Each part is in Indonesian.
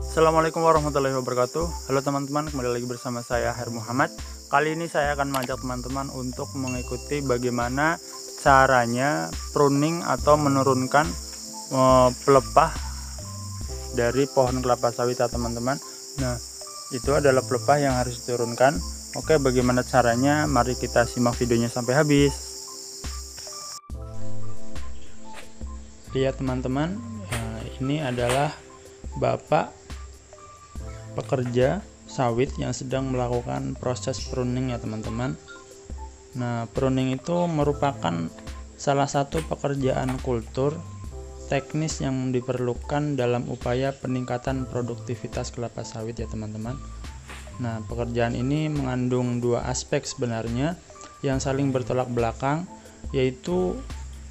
Assalamualaikum warahmatullahi wabarakatuh. Halo teman-teman, kembali lagi bersama saya Her Muhammad. Kali ini saya akan mengajak teman-teman untuk mengikuti bagaimana caranya pruning atau menurunkan pelepah dari pohon kelapa sawit ya teman-teman. Nah, itu adalah pelepah yang harus diturunkan. Oke, bagaimana caranya? Mari kita simak videonya sampai habis. Lihat teman-teman, ini adalah bapak pekerja sawit yang sedang melakukan proses pruning ya teman-teman. Nah, pruning itu merupakan salah satu pekerjaan kultur teknis yang diperlukan dalam upaya peningkatan produktivitas kelapa sawit ya teman-teman. Nah, pekerjaan ini mengandung dua aspek sebenarnya yang saling bertolak belakang, yaitu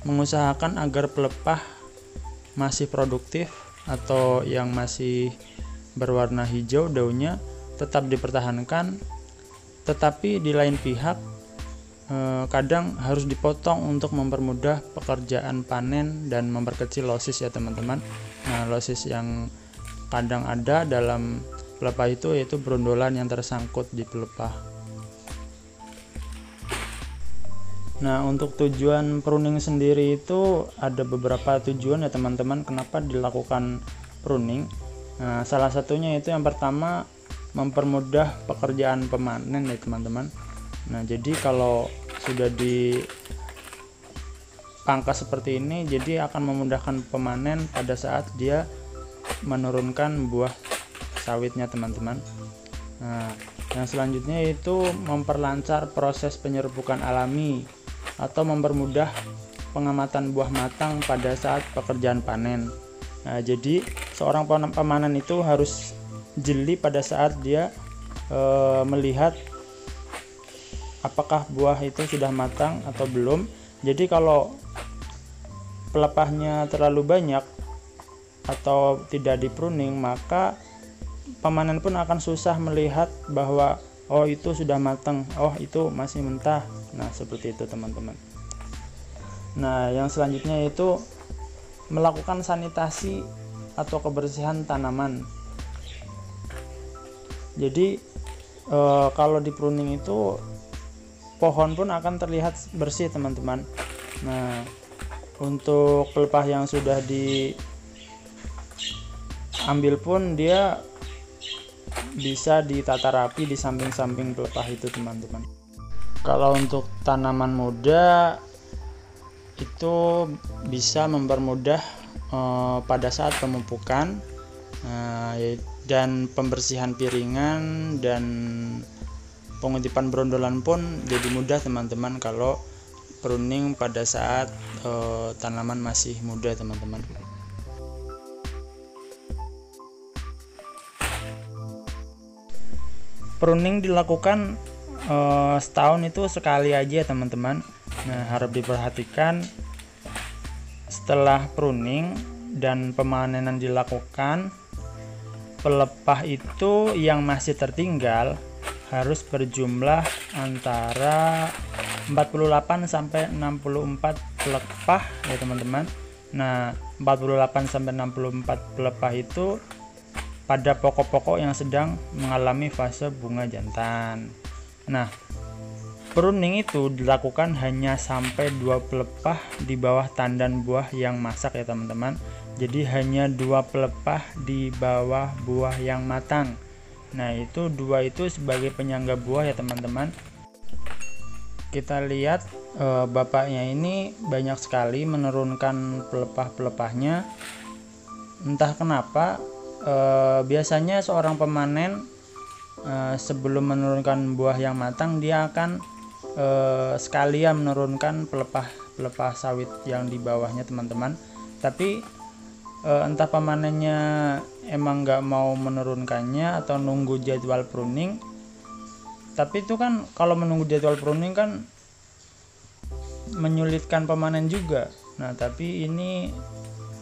mengusahakan agar pelepah masih produktif atau yang masih berwarna hijau daunnya tetap dipertahankan, tetapi di lain pihak kadang harus dipotong untuk mempermudah pekerjaan panen dan memperkecil losis ya teman-teman. Nah, losis yang kadang ada dalam pelepah itu yaitu brondolan yang tersangkut di pelepah. Nah, untuk tujuan pruning sendiri itu ada beberapa tujuan ya teman-teman, kenapa dilakukan pruning. Nah, salah satunya itu yang pertama mempermudah pekerjaan pemanen ya teman-teman. Nah, jadi kalau sudah dipangkas seperti ini, jadi akan memudahkan pemanen pada saat dia menurunkan buah sawitnya teman-teman. Nah, yang selanjutnya itu memperlancar proses penyerbukan alami atau mempermudah pengamatan buah matang pada saat pekerjaan panen. Nah, jadi seorang pemanen itu harus jeli pada saat dia melihat apakah buah itu sudah matang atau belum. Jadi kalau pelepahnya terlalu banyak atau tidak dipruning, maka pemanen pun akan susah melihat bahwa oh itu sudah matang, oh itu masih mentah. Nah, seperti itu teman-teman. Nah, yang selanjutnya itu melakukan sanitasi atau kebersihan tanaman. Jadi kalau di pruning itu pohon pun akan terlihat bersih teman-teman. Nah, untuk pelepah yang sudah diambil pun dia bisa ditata rapi di samping-samping pelepah itu teman-teman. Kalau untuk tanaman muda itu bisa mempermudah pada saat pemupukan dan pembersihan piringan dan pengutipan brondolan pun jadi mudah teman-teman kalau pruning pada saat tanaman masih muda teman-teman. Pruning dilakukan setahun itu sekali aja teman-teman. Nah, harap diperhatikan setelah pruning dan pemanenan dilakukan, pelepah itu yang masih tertinggal harus berjumlah antara 48 sampai 64 pelepah ya teman-teman. Nah, 48 sampai 64 pelepah itu pada pokok-pokok yang sedang mengalami fase bunga jantan. Nah, pruning itu dilakukan hanya sampai 2 pelepah di bawah tandan buah yang masak ya teman-teman. Jadi hanya 2 pelepah di bawah buah yang matang. Nah, itu 2 itu sebagai penyangga buah ya teman-teman. Kita lihat bapaknya ini banyak sekali menurunkan pelepah-pelepahnya. Entah kenapa biasanya seorang pemanen sebelum menurunkan buah yang matang dia akan sekalian menurunkan pelepah sawit yang di bawahnya teman-teman. Tapi entah pemanennya emang nggak mau menurunkannya atau nunggu jadwal pruning. Tapi itu kan kalau menunggu jadwal pruning kan menyulitkan pemanen juga. Nah, tapi ini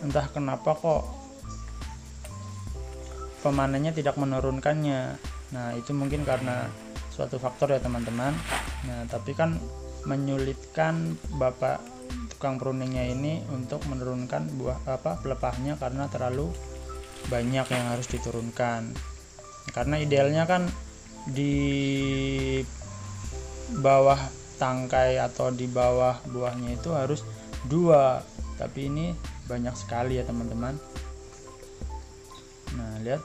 entah kenapa kok pemanennya tidak menurunkannya. Nah, itu mungkin karena suatu faktor ya teman-teman. Nah, tapi kan menyulitkan bapak tukang pruningnya ini untuk menurunkan buah pelepahnya karena terlalu banyak yang harus diturunkan. Karena idealnya kan di bawah tangkai atau di bawah buahnya itu harus 2, tapi ini banyak sekali ya teman-teman. Nah, lihat.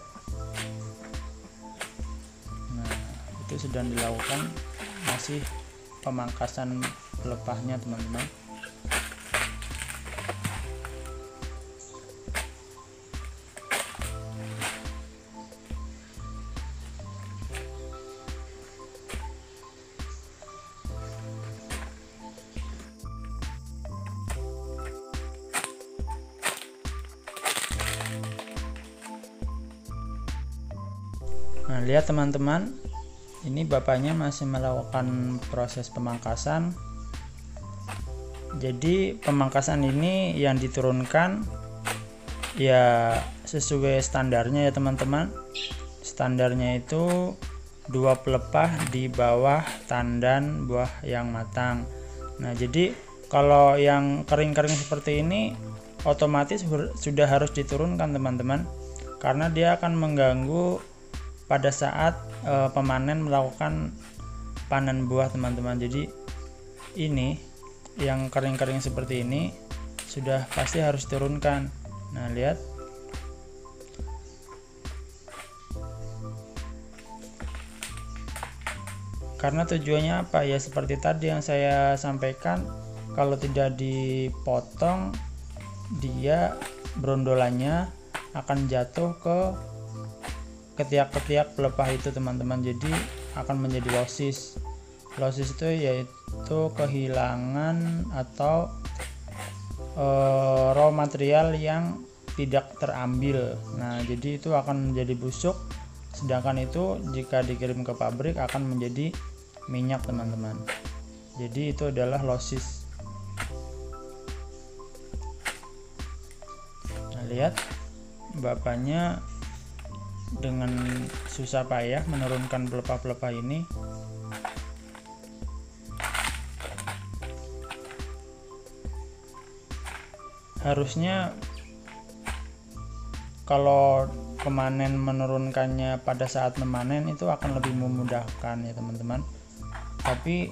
Nah, itu sedang dilakukan, masih pemangkasan pelepahnya teman-teman. Nah, lihat teman-teman, ini bapaknya masih melakukan proses pemangkasan. Jadi pemangkasan ini yang diturunkan ya sesuai standarnya ya teman-teman. Standarnya itu 2 pelepah di bawah tandan buah yang matang. Nah, jadi kalau yang kering-kering seperti ini otomatis sudah harus diturunkan teman-teman, karena dia akan mengganggu pada saat pemanen melakukan panen buah teman-teman. Jadi ini yang kering-kering seperti ini sudah pasti harus turunkan. Nah, lihat. Karena tujuannya apa ya, seperti tadi yang saya sampaikan, kalau tidak dipotong dia brondolannya akan jatuh ke ketiak-ketiak pelepah itu teman-teman, jadi akan menjadi losis. Losis itu yaitu kehilangan atau raw material yang tidak terambil. Nah, jadi itu akan menjadi busuk, sedangkan itu jika dikirim ke pabrik akan menjadi minyak teman-teman. Jadi itu adalah losis. Nah, lihat bapaknya dengan susah payah menurunkan pelepah-pelepah ini. Harusnya kalau pemanen menurunkannya pada saat memanen itu akan lebih memudahkan ya teman-teman. Tapi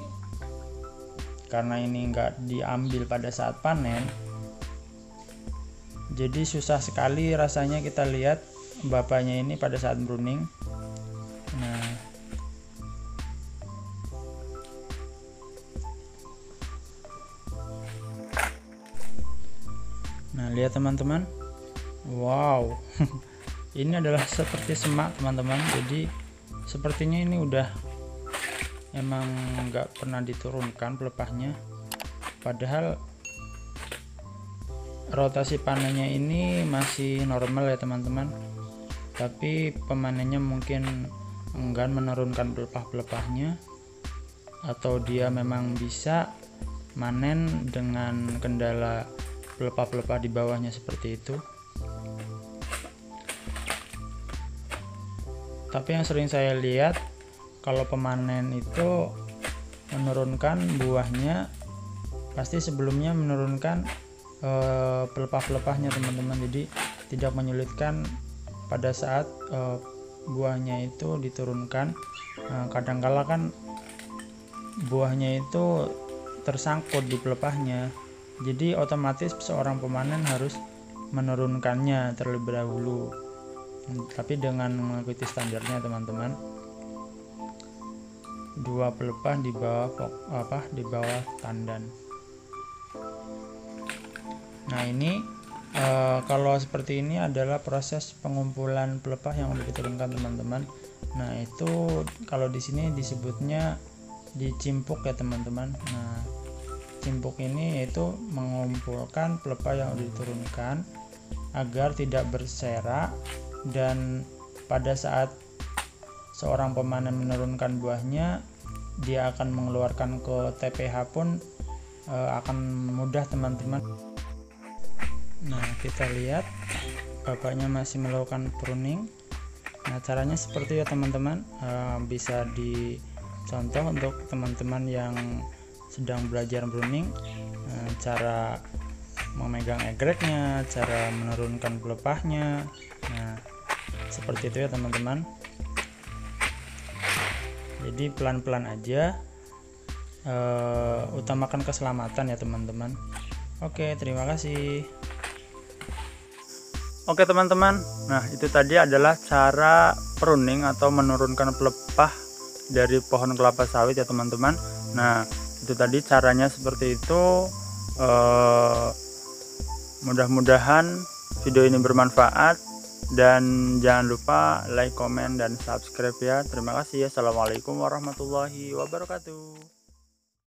karena ini enggak diambil pada saat panen, jadi susah sekali rasanya kita lihat bapaknya ini pada saat pruning. Nah, lihat teman-teman, wow. Ini adalah seperti semak teman-teman. Jadi sepertinya ini udah emang nggak pernah diturunkan pelepahnya, padahal rotasi panennya ini masih normal ya teman-teman. Tapi pemanennya mungkin enggan menurunkan pelepah-pelepahnya, atau dia memang bisa manen dengan kendala pelepah-pelepah di bawahnya seperti itu. Tapi yang sering saya lihat, kalau pemanen itu menurunkan buahnya pasti sebelumnya menurunkan pelepah-pelepahnya teman-teman, jadi tidak menyulitkan pada saat buahnya itu diturunkan. Kadang-kala kan buahnya itu tersangkut di pelepahnya, jadi otomatis seorang pemanen harus menurunkannya terlebih dahulu, tapi dengan mengikuti standarnya teman-teman. 2 pelepah di bawah tandan. Nah, ini kalau seperti ini adalah proses pengumpulan pelepah yang sudah diturunkan teman-teman. Nah, itu kalau di sini disebutnya dicimpuk ya teman-teman. Nah, cimpuk ini yaitu mengumpulkan pelepah yang sudah diturunkan agar tidak berserak, dan pada saat seorang pemanen menurunkan buahnya, dia akan mengeluarkan ke TPH pun akan mudah teman-teman. Nah, kita lihat bapaknya masih melakukan pruning. Nah, caranya seperti ya teman-teman, bisa dicontoh untuk teman-teman yang sedang belajar pruning. Cara memegang egreknya, cara menurunkan pelepahnya. Nah, seperti itu ya teman-teman. Jadi pelan-pelan aja, utamakan keselamatan ya teman-teman. Oke, terima kasih. Oke teman-teman, nah itu tadi adalah cara pruning atau menurunkan pelepah dari pohon kelapa sawit ya teman-teman. Nah itu tadi caranya seperti itu. Mudah-mudahan video ini bermanfaat, dan jangan lupa like, komen, dan subscribe ya. Terima kasih. Assalamualaikum warahmatullahi wabarakatuh.